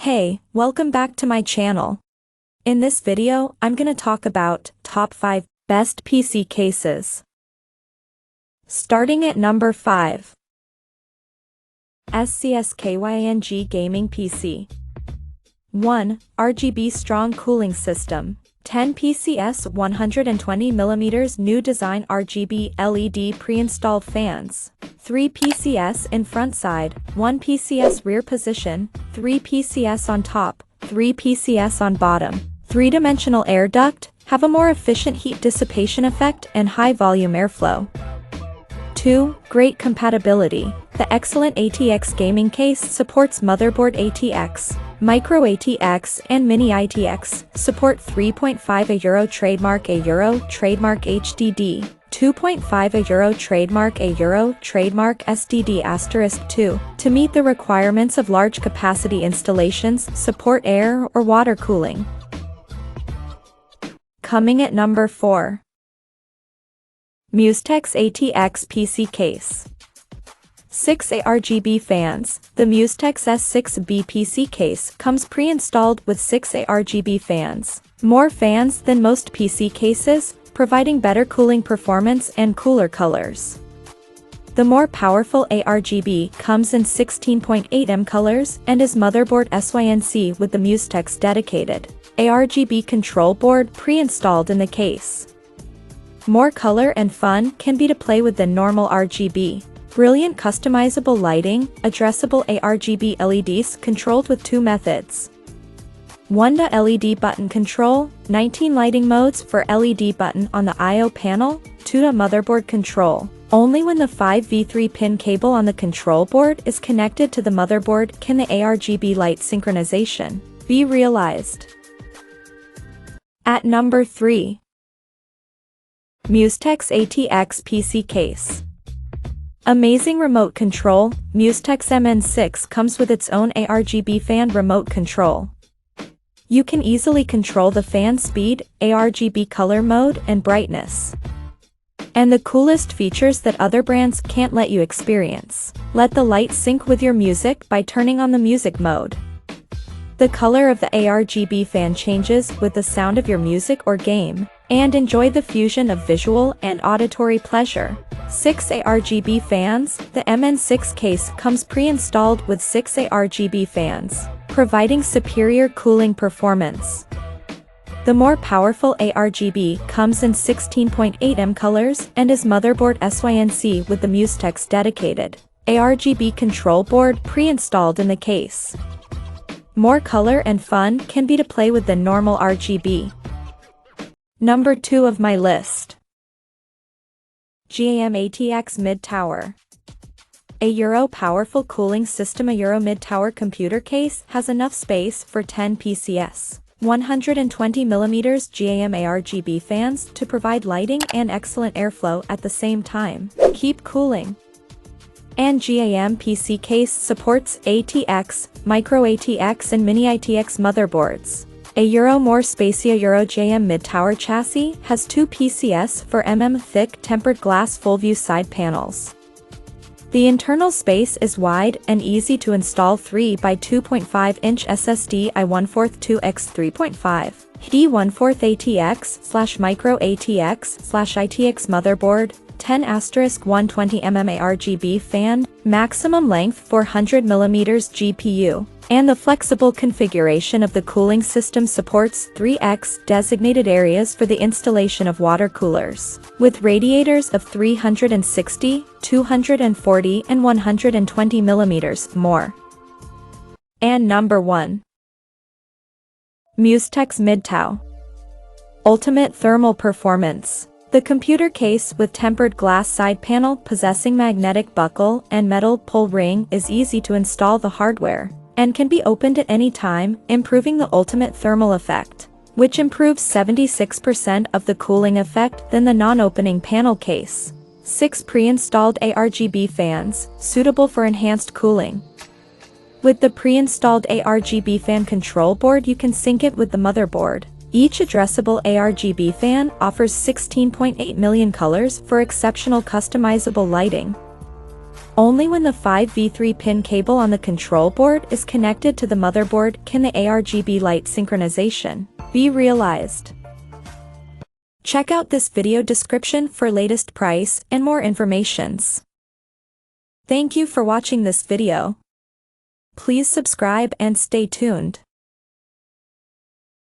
Hey, welcome back to my channel. In this video, I'm gonna talk about top 5 best PC cases. Starting at number 5. SCSKKYNG Gaming PC. 1. RGB Strong Cooling System. 10 PCS 120mm new design RGB LED pre-installed fans. 3 PCS in front side, 1 PCS rear position, 3 PCS on top, 3 PCS on bottom. 3-dimensional air duct, have a more efficient heat dissipation effect and high volume airflow. 2. Great compatibility. The excellent ATX gaming case supports motherboard ATX, micro ATX and mini ATX, support 3.5 Euro trademark Euro trademark HDD, 2.5 Euro trademark Euro trademark SDD *2. To meet the requirements of large capacity installations, support air or water cooling. Coming at number 4. Musetex ATX PC Case. 6 ARGB fans. The Musetex S6B PC case comes pre-installed with 6 ARGB fans. More fans than most PC cases, providing better cooling performance and cooler colors. The more powerful ARGB comes in 16.8M colors and is motherboard SYNC with the Musetex dedicated ARGB control board pre-installed in the case. More color and fun can be to play with than normal RGB. Brilliant customizable lighting, addressable ARGB LEDs controlled with 2 methods. 1. LED button control, 19 lighting modes for LED button on the I/O panel. 2. Motherboard control. Only when the 5v3 pin cable on the control board is connected to the motherboard can the ARGB light synchronization be realized. At number 3. Musetex ATX PC Case. Amazing remote control. Musetex MN6 comes with its own ARGB fan remote control. You can easily control the fan speed, ARGB color mode, and brightness. And the coolest features that other brands can't let you experience. Let the light sync with your music by turning on the music mode. The color of the ARGB fan changes with the sound of your music or game, and enjoy the fusion of visual and auditory pleasure. 6 ARGB fans. The MN6 case comes pre-installed with 6 ARGB fans, providing superior cooling performance. The more powerful ARGB comes in 16.8M colors and is motherboard SYNC with the Musetex dedicated ARGB control board pre-installed in the case. More color and fun can be to play with than normal RGB. Number 2 of my list. ATX Mid Tower. A Euro powerful cooling system. A Euro Mid Tower computer case has enough space for 10 PCS 120mm GAM ARGB fans to provide lighting and excellent airflow at the same time. Keep cooling. And GAM PC case supports ATX, micro ATX and mini ATX motherboards. A Euro more spacey. Euro GAM Mid Tower chassis has 2 PCS for thick tempered glass full view side panels. The internal space is wide and easy to install 3 by 2.5 inch SSD I1/4 2x 3.5 D1/4 ATX/micro ATX/ITX motherboard, 10*120mm ARGB fan, maximum length 400mm GPU, and the flexible configuration of the cooling system supports 3x designated areas for the installation of water coolers, with radiators of 360, 240 and 120mm more. And number 1. Musetex Mid-Towe. Ultimate thermal performance. The computer case with tempered glass side panel possessing magnetic buckle and metal pull ring is easy to install the hardware, and can be opened at any time, improving the ultimate thermal effect, which improves 76% of the cooling effect than the non-opening panel case. 6 pre-installed ARGB fans, suitable for enhanced cooling. With the pre-installed ARGB fan control board you can sync it with the motherboard. Each addressable ARGB fan offers 16.8 million colors for exceptional customizable lighting. Only when the 5v3-pin cable on the control board is connected to the motherboard can the ARGB light synchronization be realized. Check out this video description for latest price and more informations. Thank you for watching this video. Please subscribe and stay tuned.